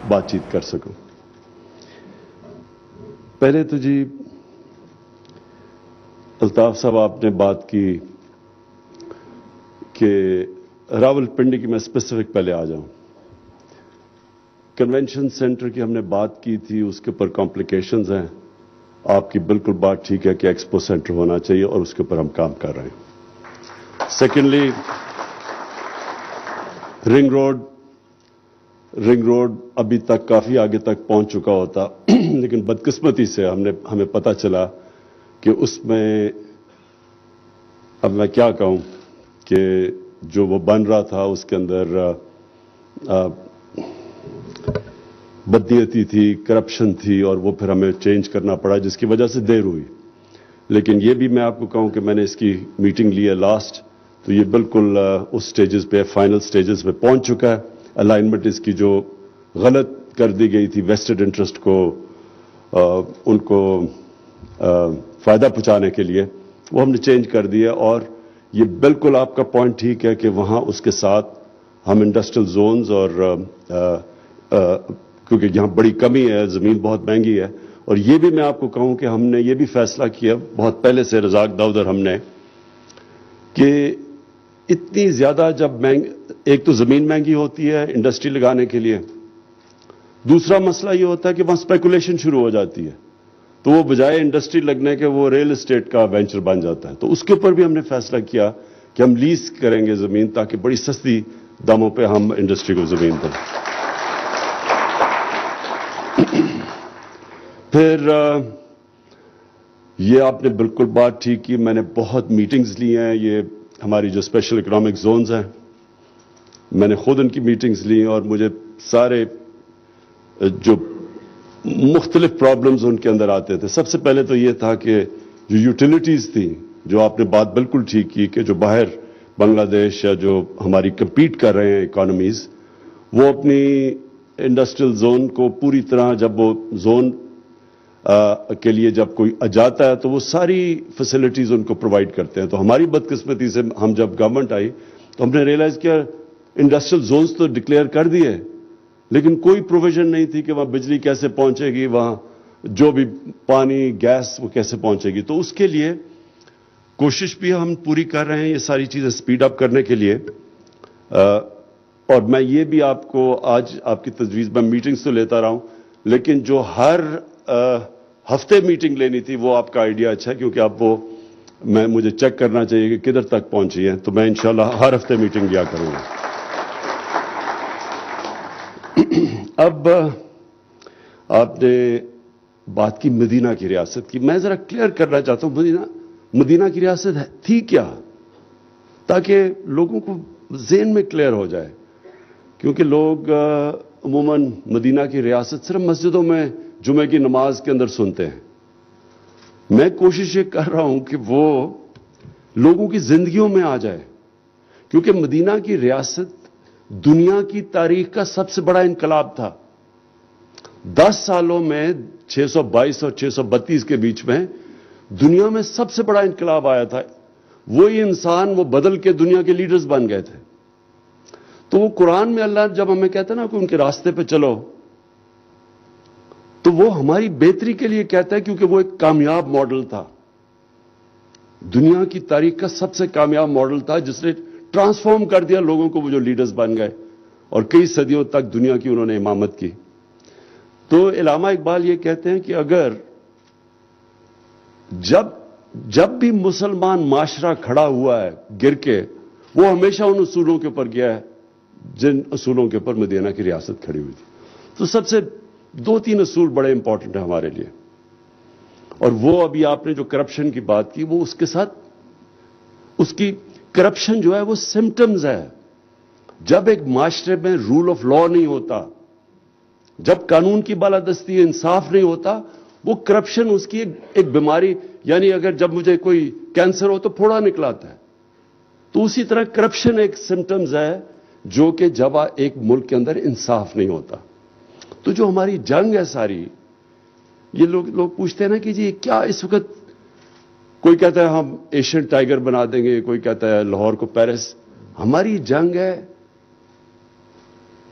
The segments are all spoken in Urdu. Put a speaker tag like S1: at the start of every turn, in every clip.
S1: بات چیت کر سکوں. پہلے تو جی الطاف صاحب آپ نے بات کی کہ راول پنڈی کی میں اسپیسیفک پہلے آ جاؤں. کنونشن سینٹر کی ہم نے بات کی تھی, اس کے اوپر کمپلیکیشنز ہیں. آپ کی بالکل بات ٹھیک ہے کہ ایکسپو سینٹر ہونا چاہیے اور اس کے اوپر ہم کام کر رہے ہیں. سیکنڈلی رنگ روڈ ابھی تک کافی آگے تک پہنچ چکا ہوتا لیکن بدقسمتی سے ہمیں پتہ چلا کہ اس میں اب میں کیا کہوں کہ جو وہ بن رہا تھا اس کے اندر بدنیتی تھی, کرپشن تھی, اور وہ پھر ہمیں چینج کرنا پڑا جس کی وجہ سے دیر ہوئی. لیکن یہ بھی میں آپ کو کہوں کہ میں نے اس کی میٹنگ لی ہے لاسٹ, تو یہ بالکل اس سٹیجز پہ, فائنل سٹیجز پہ پہنچ چکا ہے. الائنمنٹ اس کی جو غلط کر دی گئی تھی ویسٹڈ انٹرسٹ کو ان کو فائدہ پہنچانے کے لیے, وہ ہم نے چینج کر دیا. اور یہ بالکل آپ کا پوائنٹ ٹھیک ہے کہ وہاں اس کے ساتھ ہم انڈسٹریل زونز اور کیونکہ یہاں بڑی کمی ہے, زمین بہت مہنگی ہے. اور یہ بھی میں آپ کو کہوں کہ ہم نے یہ بھی فیصلہ کیا بہت پہلے سے, رزاق داؤد اور ہم نے, کہ اتنی زیادہ جب ایک تو زمین مہنگی ہوتی ہے انڈسٹری لگانے کے لیے, دوسرا مسئلہ یہ ہوتا ہے کہ وہاں اسپیکولیشن شروع ہو جاتی ہے, تو وہ بجائے انڈسٹری لگنے کے وہ ریل اسٹیٹ کا وینچر بن جاتا ہے. تو اس کے اوپر بھی ہم نے فیصلہ کیا کہ ہم لیز کریں گے زمین تاکہ بڑی سستی داموں پہ ہم انڈسٹری کو زمین دیں. پھر یہ آپ نے بالکل بات ٹھیک کی, میں نے بہت میٹنگز لی ہیں. یہ ہماری جو اسپیشل اکنامک زونز ہیں میں نے خود ان کی میٹنگز لی اور مجھے سارے جو مختلف پرابلمز ان کے اندر آتے تھے. سب سے پہلے تو یہ تھا کہ جو یوٹیلیٹیز تھیں, جو آپ نے بات بالکل ٹھیک کی کہ جو باہر بنگلہ دیش یا جو ہماری کمپیٹ کر رہے ہیں اکانومیز, وہ اپنی انڈسٹریل زون کو پوری طرح جب وہ زون کے لیے جب کوئی جاتا ہے تو وہ ساری فیسلٹیز ان کو پرووائڈ کرتے ہیں. تو ہماری بدقسمتی سے ہم جب گورنمنٹ آئی تو ہم نے ریئلائز کیا انڈسٹریل زونز تو ڈکلیئر کر دیے لیکن کوئی پروویژن نہیں تھی کہ وہاں بجلی کیسے پہنچے گی, وہاں جو بھی پانی گیس وہ کیسے پہنچے گی. تو اس کے لیے کوشش بھی ہم پوری کر رہے ہیں یہ ساری چیزیں سپیڈ اپ کرنے کے لیے. اور میں یہ بھی آپ کو آج آپ کی تجویز میں میٹنگز تو لیتا رہا ہوں لیکن جو ہر ہفتے میٹنگ لینی تھی وہ آپ کا آئیڈیا اچھا ہے کیونکہ آپ وہ مجھے چیک کرنا چاہیے کہ کدھر تک پہنچی ہے. تو میں انشاءاللہ ہر ہفتے میٹنگ لیا کروں گا. اب آپ نے بات کی مدینہ کی ریاست کی, میں ذرا کلیئر کرنا چاہتا ہوں مدینہ کی ریاست تھی کیا, تاکہ لوگوں کو ذہن میں کلیئر ہو جائے. کیونکہ لوگ عموماً مدینہ کی ریاست صرف مسجدوں میں جمعے کی نماز کے اندر سنتے ہیں. میں کوشش یہ کر رہا ہوں کہ وہ لوگوں کی زندگیوں میں آ جائے, کیونکہ مدینہ کی ریاست دنیا کی تاریخ کا سب سے بڑا انقلاب تھا. 10 سالوں میں 622 اور 632 کے بیچ میں دنیا میں سب سے بڑا انقلاب آیا تھا. وہی انسان وہ بدل کے دنیا کے لیڈرز بن گئے تھے. تو وہ قرآن میں اللہ جب ہمیں کہتا ہے نا کہ ان کے راستے پہ چلو, تو وہ ہماری بہتری کے لیے کہتا ہے کیونکہ وہ ایک کامیاب ماڈل تھا. دنیا کی تاریخ کا سب سے کامیاب ماڈل تھا جس نے ٹرانسفارم کر دیا لوگوں کو, وہ جو لیڈرز بن گئے اور کئی صدیوں تک دنیا کی انہوں نے امامت کی. تو علامہ اقبال یہ کہتے ہیں کہ اگر جب بھی مسلمان معاشرہ کھڑا ہوا ہے گر کے, وہ ہمیشہ ان اصولوں کے اوپر گیا ہے جن اصولوں کے اوپر مدینہ کی ریاست کھڑی ہوئی تھی. تو سب سے 2-3 اصول بڑے امپورٹنٹ ہیں ہمارے لیے. اور وہ ابھی آپ نے جو کرپشن کی بات کی, وہ اس کے ساتھ اس کی کرپشن جو ہے وہ سمٹمز ہے. جب ایک معاشرے میں رول آف لا نہیں ہوتا, جب قانون کی بالادستی انصاف نہیں ہوتا, وہ کرپشن اس کی ایک بیماری, یعنی اگر جب مجھے کوئی کینسر ہو تو پھوڑا نکلاتا ہے, تو اسی طرح کرپشن ایک سمٹمز ہے جو کہ جب ایک ملک کے اندر انصاف نہیں ہوتا. تو جو ہماری جنگ ہے ساری, یہ لوگ پوچھتے ہیں نا کہ جی کیا اس وقت, کوئی کہتا ہے ہم ایشین ٹائیگر بنا دیں گے, کوئی کہتا ہے لاہور کو پیرس. ہماری جنگ ہے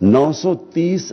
S1: 930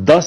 S1: 10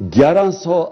S1: 1100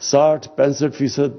S1: 60-65%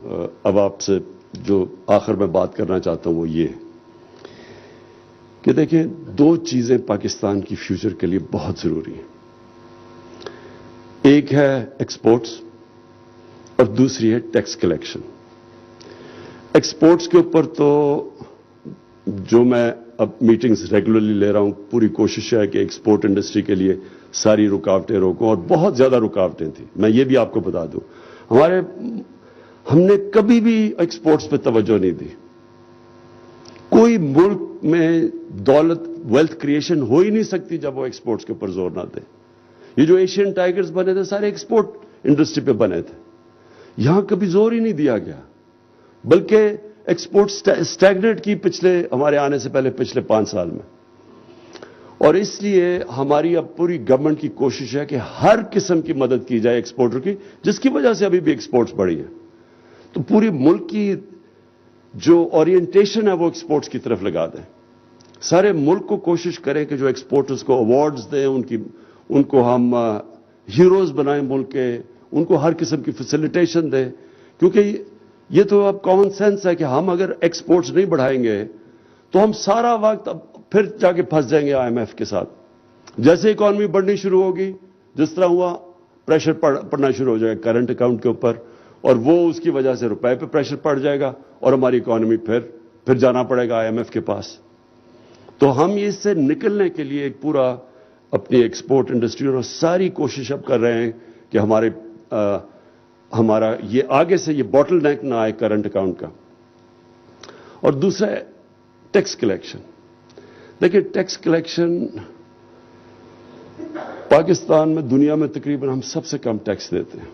S1: اب آپ سے جو آخر میں بات کرنا چاہتا ہوں وہ یہ کہ دیکھیں، دو چیزیں پاکستان کی فیوچر کے لیے بہت ضروری ہیں. ایک ہے ایکسپورٹس اور دوسری ہے ٹیکس کلیکشن. ایکسپورٹس کے اوپر تو جو میں اب میٹنگز ریگولرلی لے رہا ہوں، پوری کوشش ہے کہ ایکسپورٹ انڈسٹری کے لیے ساری رکاوٹیں روکوں، اور بہت زیادہ رکاوٹیں تھیں. میں یہ بھی آپ کو بتا دوں، ہم نے کبھی بھی ایکسپورٹس پہ توجہ نہیں دی. کوئی ملک میں دولت ویلتھ کریشن ہو ہی نہیں سکتی جب وہ ایکسپورٹس کے اوپر زور نہ دے. یہ جو ایشین ٹائیگرز بنے تھے سارے ایکسپورٹ انڈسٹری پہ بنے تھے. یہاں کبھی زور ہی نہیں دیا گیا، بلکہ ایکسپورٹ سٹیگنیٹ کی ہمارے آنے سے پہلے پچھلے 5 سال میں. اور اس لیے ہماری اب پوری گورنمنٹ کی کوشش ہے کہ ہر قسم کی مدد کی جائے ایکسپورٹر کی، جس کی وجہ سے ابھی بھی ایکسپورٹس بڑھی ہیں. تو پوری ملک کی جو اورینٹیشن ہے وہ ایکسپورٹس کی طرف لگا دیں. سارے ملک کو کوشش کریں کہ جو ایکسپورٹرز کو ایوارڈز دیں، ان کو ہم ہیروز بنائیں ملک کے، ان کو ہر قسم کی فیسیلیٹیشن دیں. کیونکہ یہ تو اب کامن سینس ہے کہ ہم اگر ایکسپورٹس نہیں بڑھائیں گے تو ہم سارا وقت پھر جا کے پھنس جائیں گے IMF کے ساتھ. جیسے اکانومی بڑھنی شروع ہوگی، جس طرح ہوا، پریشر پڑنا شروع ہو جائے گا کرنٹ اکاؤنٹ کے اوپر، اور وہ اس کی وجہ سے روپے پہ پریشر پڑ جائے گا اور ہماری اکانومی پھر جانا پڑے گا IMF کے پاس. تو ہم اس سے نکلنے کے لیے ایک پورا اپنی ایکسپورٹ انڈسٹری اور ساری کوشش اب کر رہے ہیں کہ ہمارا یہ آگے سے یہ باٹل نیک نہ آئے کرنٹ اکاؤنٹ کا. اور دوسرا ہے ٹیکس کلیکشن. دیکھیں، ٹیکس کلیکشن پاکستان میں دنیا میں تقریباً ہم سب سے کم ٹیکس دیتے ہیں،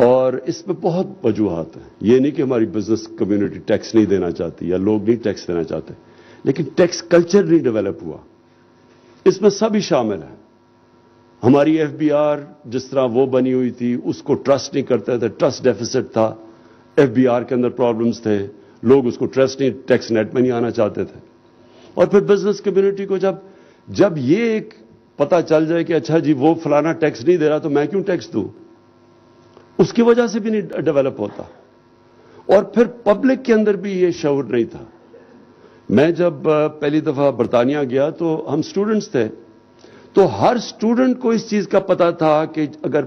S1: اور اس میں بہت وجوہات ہیں. یہ نہیں کہ ہماری بزنس کمیونٹی ٹیکس نہیں دینا چاہتی یا لوگ نہیں ٹیکس دینا چاہتے، لیکن ٹیکس کلچر نہیں ڈیولپ ہوا. اس میں سب ہی شامل ہیں. ہماری FBR جس طرح وہ بنی ہوئی تھی، اس کو ٹرسٹ نہیں کرتے تھے، ٹرسٹ ڈیفیسٹ تھا. FBR کے اندر پرابلمز تھے، لوگ اس کو ٹرسٹ نہیں، ٹیکس نیٹ میں نہیں آنا چاہتے تھے. اور پھر بزنس کمیونٹی کو جب یہ ایک پتہ چل جائے کہ اچھا جی وہ فلانا ٹیکس نہیں دے رہا تو میں کیوں ٹیکس دوں، اس کی وجہ سے بھی نہیں ڈیولپ ہوتا. اور پھر پبلک کے اندر بھی یہ شعور نہیں تھا. میں جب پہلی دفعہ برطانیہ گیا تو ہم سٹوڈنٹس تھے، تو ہر سٹوڈنٹ کو اس چیز کا پتہ تھا کہ اگر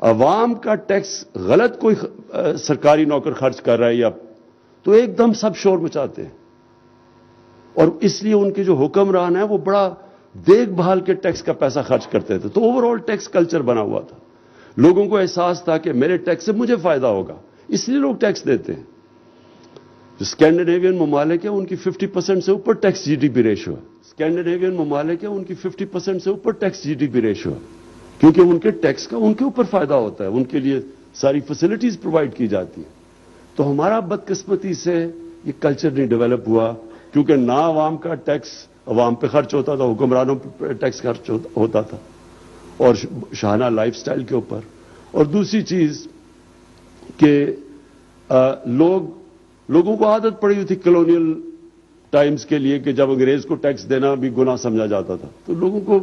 S1: عوام کا ٹیکس غلط کوئی سرکاری نوکر خرچ کر رہا ہے تو ایک دم سب شور مچاتے ہیں. اور اس لیے ان کے جو حکمران ہیں وہ بڑا دیکھ بھال کے ٹیکس کا پیسہ خرچ کرتے تھے. تو اوور آل ٹیکس کلچر بنا ہوا تھا. لوگوں کو احساس تھا کہ میرے ٹیکس سے مجھے فائدہ ہوگا، اس لیے لوگ ٹیکس دیتے ہیں. جو اسکینڈینیوین ممالک ہیں ان کی 50% سے اوپر ٹیکس GDP ریشو ہے. اسکینڈینیوین ممالک ہیں ان کی 50% سے اوپر ٹیکس GDP ریشو ہے، کیونکہ ان کے ٹیکس کا ان کے اوپر فائدہ ہوتا ہے، ان کے لیے ساری فیسلٹیز پرووائڈ کی جاتی ہیں. تو ہمارا بدقسمتی سے یہ کلچر نہیں ڈیولپ ہوا، کیونکہ نہ عوام کا ٹیکس عوام پہ خرچ ہوتا تھا، حکمرانوں پہ ٹیکس خرچ ہوتا تھا، اور شاہانہ لائف سٹائل کے اوپر. اور دوسری چیز کہ لوگوں کو عادت پڑی ہوئی تھی کلونیل ٹائمز کے لیے کہ جب انگریز کو ٹیکس دینا بھی گناہ سمجھا جاتا تھا. تو لوگوں کو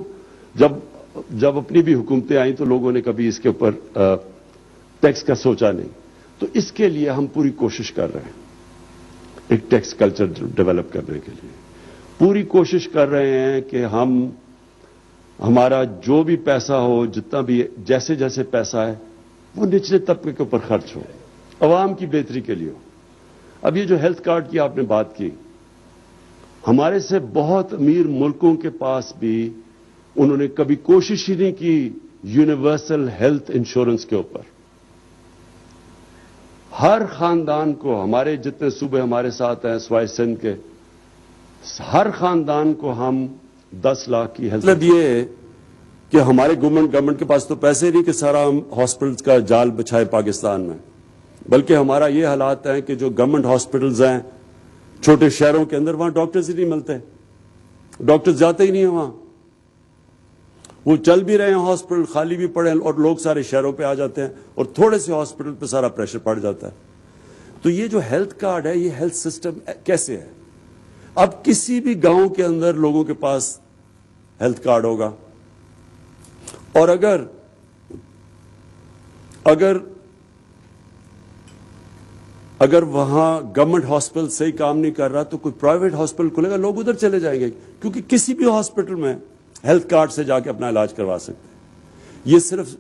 S1: جب اپنی بھی حکومتیں آئیں تو لوگوں نے کبھی اس کے اوپر ٹیکس کا سوچا نہیں. تو اس کے لیے ہم پوری کوشش کر رہے ہیں ایک ٹیکس کلچر ڈیولپ کرنے کے لیے. پوری کوشش کر رہے ہیں کہ ہمارا جو بھی پیسہ ہو، جتنا بھی جیسے جیسے پیسہ ہے وہ نچلے طبقے کے اوپر خرچ ہو، عوام کی بہتری کے لیے ہو. اب یہ جو ہیلتھ کارڈ کی آپ نے بات کی، ہمارے سے بہت امیر ملکوں کے پاس بھی انہوں نے کبھی کوشش ہی نہیں کی یونیورسل ہیلتھ انشورنس کے اوپر. ہر خاندان کو، ہمارے جتنے صوبے ہمارے ساتھ ہیں سوائے سندھ کے، ہر خاندان کو ہم 10 لاکھ کی ہیلتھ. مطلب یہ ہے کہ ہمارے گورنمنٹ کے پاس تو پیسے نہیں کہ سارا ہم ہاسپٹلز کا جال بچھائے پاکستان میں، بلکہ ہمارا یہ حالات ہے کہ جو گورنمنٹ ہاسپٹلز ہیں چھوٹے شہروں کے اندر، وہاں ڈاکٹرز ہی نہیں ملتے، ڈاکٹرز جاتے ہی نہیں ہیں وہاں. وہ چل بھی رہے ہیں ہاسپٹل، خالی بھی پڑے ہیں، اور لوگ سارے شہروں پہ آ جاتے ہیں اور تھوڑے سے ہاسپٹل پہ سارا پریشر پڑ جاتا ہے. تو یہ جو ہیلتھ کارڈ ہے، یہ ہیلتھ سسٹم کیسے ہے؟ اب کسی بھی گاؤں کے اندر لوگوں کے پاس ہیلتھ کارڈ ہوگا، اور اگر اگر وہاں گورنمنٹ ہاسپٹل صحیح کام نہیں کر رہا تو کوئی پرائیویٹ ہاسپٹل کھلے گا, لوگ ادھر چلے جائیں گے, کیونکہ کسی بھی ہاسپٹل میں ہیلتھ کارڈ سے جا کے اپنا علاج کروا سکتے ہیں. یہ صرف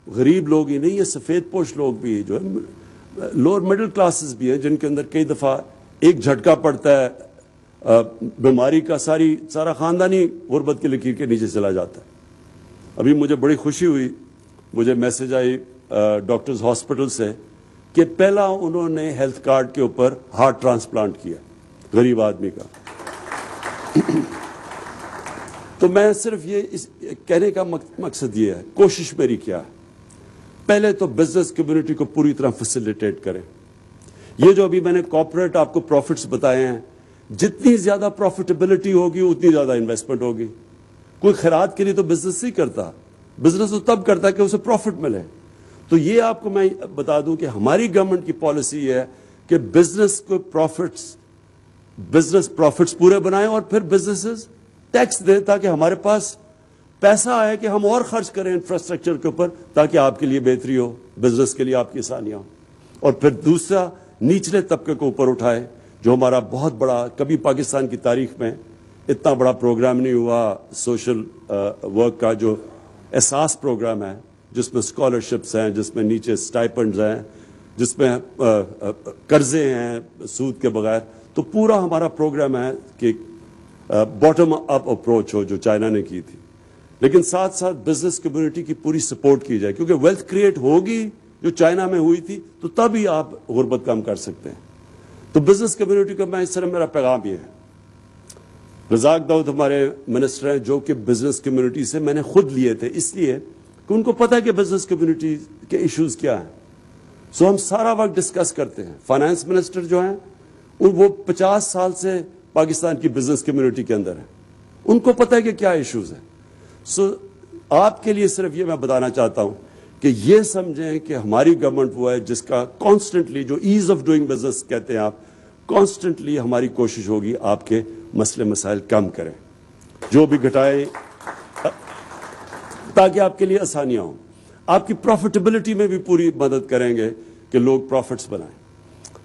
S1: غریب لوگ ہی نہیں, یہ سفید پوش لوگ بھی جو ہے, لوور مڈل کلاسز بھی ہیں, جن کے اندر کئی دفعہ ایک جھٹکا پڑتا ہے بیماری کا, سارا خاندانی غربت کی لکیر کے نیچے چلا جاتا ہے. ابھی مجھے بڑی خوشی ہوئی, مجھے میسج آئی ڈاکٹرز ہاسپٹل سے کہ پہلا انہوں نے ہیلتھ کارڈ کے اوپر ہارٹ ٹرانسپلانٹ کیا غریب آدمی کا. تو میں صرف یہ کہنے کا مقصد یہ ہے, کوشش میری کیا ہے, پہلے تو بزنس کمیونٹی کو پوری طرح فیسیلیٹیٹ کریں. یہ جو ابھی میں نے کارپوریٹ آپ کو پروفٹس بتائے ہیں, جتنی زیادہ پروفیٹیبلٹی ہوگی اتنی زیادہ انویسٹمنٹ ہوگی. کوئی خیرات کے لیے تو بزنس نہیں کرتا, بزنس تو تب کرتا ہے کہ اسے پروفٹ ملے. تو یہ آپ کو میں بتا دوں کہ ہماری گورنمنٹ کی پالیسی ہے کہ بزنس کو بزنس پروفٹس پورے بنائیں اور پھر بزنسز ٹیکس دیں, تاکہ ہمارے پاس پیسہ آئے کہ ہم اور خرچ کریں انفراسٹرکچر کے اوپر, تاکہ آپ کے لیے بہتری ہو, بزنس کے لیے آپ کی آسانیاں ہوں. اور پھر دوسرا, نچلے طبقے کو اوپر اٹھائے, جو ہمارا بہت بڑا, کبھی پاکستان کی تاریخ میں اتنا بڑا پروگرام نہیں ہوا سوشل ورک کا, جو احساس پروگرام ہے, جس میں اسکالرشپس ہیں, جس میں نیچے سٹائپنڈز ہیں, جس میں قرضے ہیں سود کے بغیر. تو پورا ہمارا پروگرام ہے کہ باٹم اپ اپروچ ہو, جو چائنا نے کی تھی, لیکن ساتھ ساتھ بزنس کمیونٹی کی پوری سپورٹ کی جائے, کیونکہ ویلتھ کریٹ ہوگی جو چائنا میں ہوئی تھی, تو تب ہی آپ غربت کم کر سکتے ہیں. تو بزنس کمیونٹی کو میں اس طرح, میرا پیغام یہ ہے, رزاق داؤد ہمارے منسٹر ہیں جو کہ بزنس کمیونٹی سے میں نے خود لیے تھے, اس لیے کہ ان کو پتہ ہے کہ بزنس کمیونٹی کے ایشوز کیا ہیں. سو ہم سارا وقت ڈسکس کرتے ہیں. فائنانس منسٹر جو ہیں وہ 50 سال سے پاکستان کی بزنس کمیونٹی کے اندر ہیں, ان کو پتہ ہے کہ کیا ایشوز ہیں. سو آپ کے لیے صرف یہ میں بتانا چاہتا ہوں کہ یہ سمجھیں کہ ہماری گورنمنٹ وہ ہے جس کا کانسٹنٹلی, جو ایز آف ڈوئنگ بزنس کہتے ہیں آپ, کانسٹنٹلی ہماری کوشش ہوگی آپ کے مسئلے مسائل کم کریں, جو بھی گھٹائیں, تاکہ آپ کے لیے آسانیاں ہوں. آپ کی پروفیٹیبلٹی میں بھی پوری مدد کریں گے کہ لوگ پروفٹس بنائیں.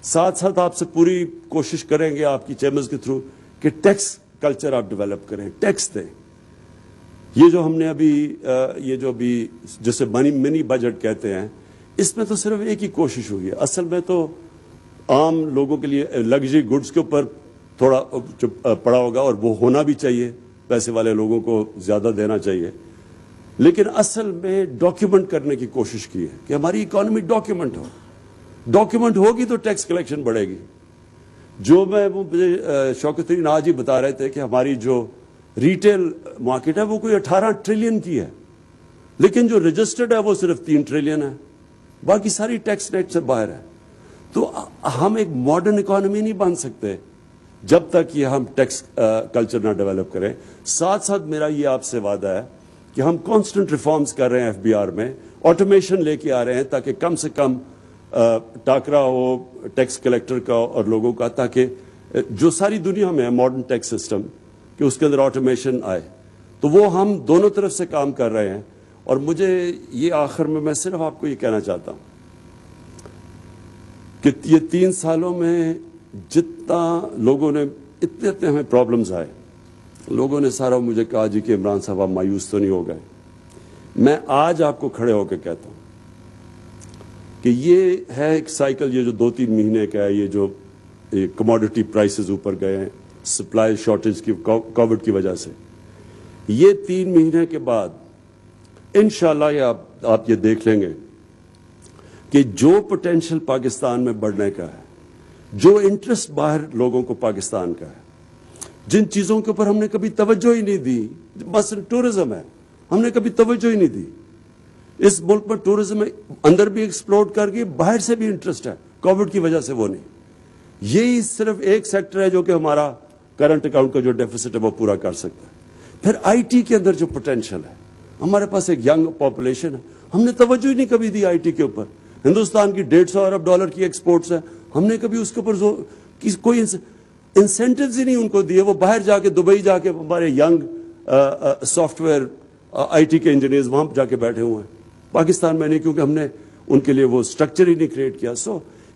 S1: ساتھ ساتھ آپ سے پوری کوشش کریں گے آپ کی چیمبرز کے تھرو کہ ٹیکس کلچر آپ ڈیولپ کریں, ٹیکس دیں. یہ جو ہم نے ابھی جسے منی بجٹ کہتے ہیں, اس میں تو صرف ایک ہی کوشش ہوئی ہے. اصل میں تو عام لوگوں کے لیے لگژری گڈز کے اوپر تھوڑا پڑا ہوگا, اور وہ ہونا بھی چاہیے, پیسے والے لوگوں کو زیادہ دینا چاہیے. لیکن اصل میں ڈاکیومنٹ کرنے کی کوشش کی ہے کہ ہماری اکانومی ڈاکیومنٹ ہو. ڈاکیومنٹ ہوگی تو ٹیکس کلیکشن بڑھے گی. جو مجھے شوکت علیم آج ہی بتا رہے تھے کہ ہماری جو ریٹیل مارکیٹ ہے وہ کوئی 18 ٹریلین کی ہے, لیکن جو رجسٹرڈ ہے وہ صرف 3 ٹریلین ہے, باقی ساری ٹیکس نیٹ سے باہر ہے. تو ہم ایک ماڈرن اکانومی نہیں بن سکتے جب تک یہ ہم ٹیکس کلچر نہ ڈیولپ کریں. ساتھ ساتھ میرا یہ آپ سے وعدہ ہے کہ ہم کانسٹنٹ ریفارمز کر رہے ہیں FBR میں, آٹومیشن لے کے آ رہے ہیں تاکہ کم سے کم ٹاکرا ہو ٹیکس کلیکٹر کا اور لوگوں کا, تاکہ جو ساری دنیا میں ہے ماڈرن ٹیکس سسٹم, کہ اس کے اندر آٹومیشن آئے. تو وہ ہم دونوں طرف سے کام کر رہے ہیں. اور مجھے یہ آخر میں صرف آپ کو یہ کہنا چاہتا ہوں کہ یہ 3 سالوں میں جتنا لوگوں نے اتنے ہمیں پرابلمز آئے, لوگوں نے سارا مجھے کہا جی کہ عمران صاحب آپ مایوس تو نہیں ہو گئے. میں آج آپ کو کھڑے ہو کے کہتا ہوں کہ یہ ہے ایک سائیکل, یہ جو 2-3 مہینے کا ہے, یہ جو کموڈٹی پرائسز اوپر گئے ہیں سپلائی شارٹیج کی کووڈ کی وجہ سے, یہ 3 مہینے کے بعد انشاءاللہ یہ آپ یہ دیکھ لیں گے کہ جو پوٹینشل پاکستان میں بڑھنے کا ہے, جو انٹرسٹ باہر لوگوں کو پاکستان کا ہے, جن چیزوں کے اوپر ہم نے کبھی توجہ ہی نہیں دی, مثلا ٹورزم ہے, ہم نے کبھی توجہ ہی نہیں دی. اس ملک میں ٹورزم اندر بھی ایکسپلورڈ کر کے باہر سے بھی انٹرسٹ ہے, کووڈ کی وجہ سے وہ نہیں. یہی صرف ایک سیکٹر ہے جو کہ ہمارا کرنٹ اکاؤنٹ کا جو ڈیفیسٹ ہے وہ پورا کر سکتا ہے. پھر IT کے اندر جو پوٹینشل ہے, ہمارے پاس ایک ینگ پاپولیشن ہے, ہم نے توجہ ہی نہیں کبھی دی IT کے اوپر. ہندوستان کی $150 ارب کی ایکسپورٹس ہیں, ہم نے کبھی اس کے اوپر کوئی انسینٹیوز ہی نہیں ان کو دیے. وہ باہر جا کے دبئی جا کے ہمارے ینگ سافٹ ویئر IT کے انجینئرز وہاں جا کے بیٹھے ہوئے ہیں, پاکستان میں نہیں, کیونکہ ہم نے ان کے لیے وہ اسٹرکچر ہی نہیں کریٹ کیا. سو